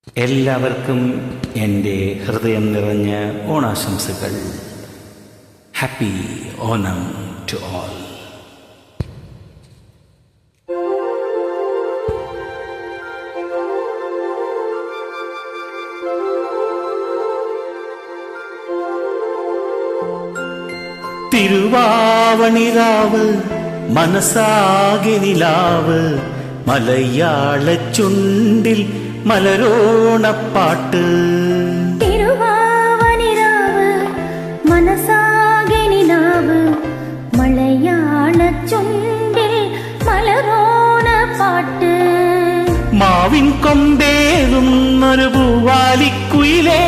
എല്ലാവർക്കും എൻ്റെ ഹൃദയം നിറഞ്ഞ ഓണാശംസകൾ. Happy Onam to all. തിരുവാവണിരാവ് മനസ്സാകെ നിലാവ്, മലയാള ചുണ്ടിൽ മലരോണപ്പാട്ട്. തിരുവാവണിരാവ് മനസ്സാകെ നിലാവ്, മലയാള ചുണ്ടിൽ മലരോണപ്പാട്ട്. മാവിൻ കൊമ്പേറുന്നൊരു പൂവാലിക്കുയിലേ,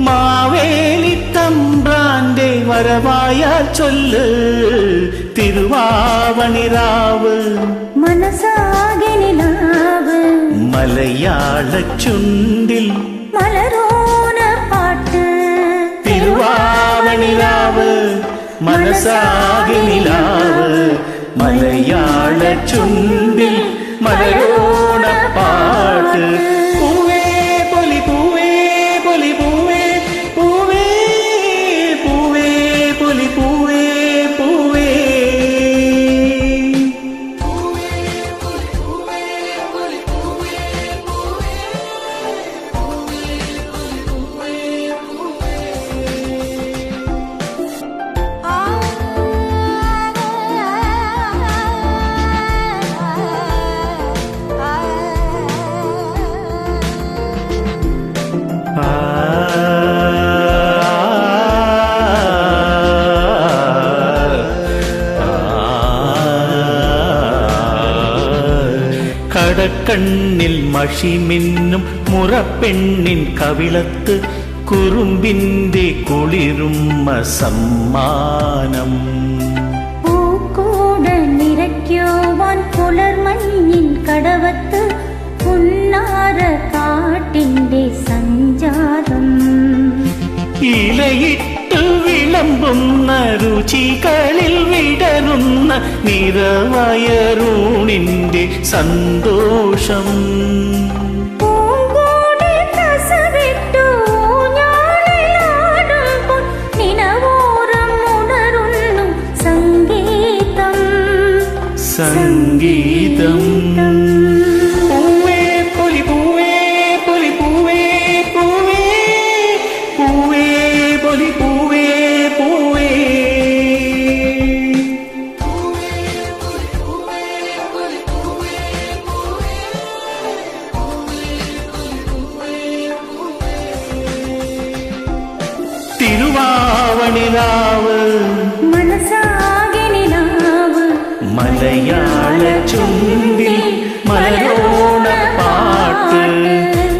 മാവേലി തമ്പ്രാന്റെ വരവായാൽ ചൊല്ല്. തിരുവാവണിരാവ് മനസ്സാകെ നിലാവ്, മലയാള ചുണ്ടിൽ മലരോണപ്പാട്ട്. തിരുവാവണിരാവ് മനസ്സാകെ നിലാവ്, മലയാള ചുണ്ടിൽ മലരോണപ്പാട്ട്. പൂവേ പൊലി പൂവേ പൊലി പൂവേ, പൂവേ പൂവേ പൊലി പൂവേ പൂവേ. കടക്കണ്ണിൽ മഷിമിന്നും മുറപ്പെണ്ണിൻ കവിളത്ത് കുറുമ്പിന്റെ കുളിരുമ്മ സമ്മാനം. പൂക്കൂട നിറയ്ക്കുവാൻ പുലർമഞ്ഞിൻ കടവത്ത് പുന്നാര കാട്ടിന്റെ സഞ്ചാരം. ഇലയിട്ട് വിളമ്പുന്ന രുചികളിൽ വിടരുന്ന നിറവയറൂണിന്റെ സന്തോഷം. പൂങ്കോടി കസവിട്ടു ഊഞ്ഞാലിലാടുമ്പോൾ നിലവോരം ഉണരുന്നു സംഗീതം. സംഗീതം. പൂവേ പൊലി പൂവേ പൊലി പൂവേ പൂവേ, പൂവേ പൊലി പൂവേ പൂവേ. തിരുവാവണിരാവ് മനസ്സാകെ നിലാവ്, മലയാള ചുണ്ടിൽ മലരോണപ്പാട്ട്.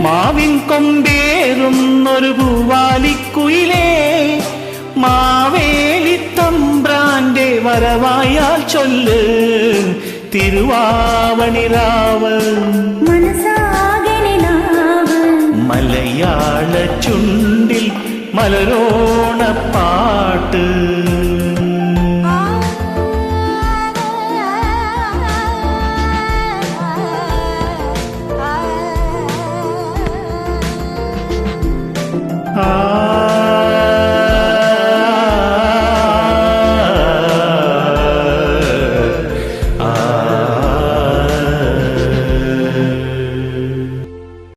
മാവിൻ കൊമ്പേറുന്നൊരു പൂവാലിക്കുയിലേ, മാവേലി തമ്പ്രാന്റെ വരവായാൽ ചൊല്ല്. തിരുവാവണിരാവ് മനസ്സാകെ നിലാവ്, മലയാള ചുണ്ടിൽ മലരോ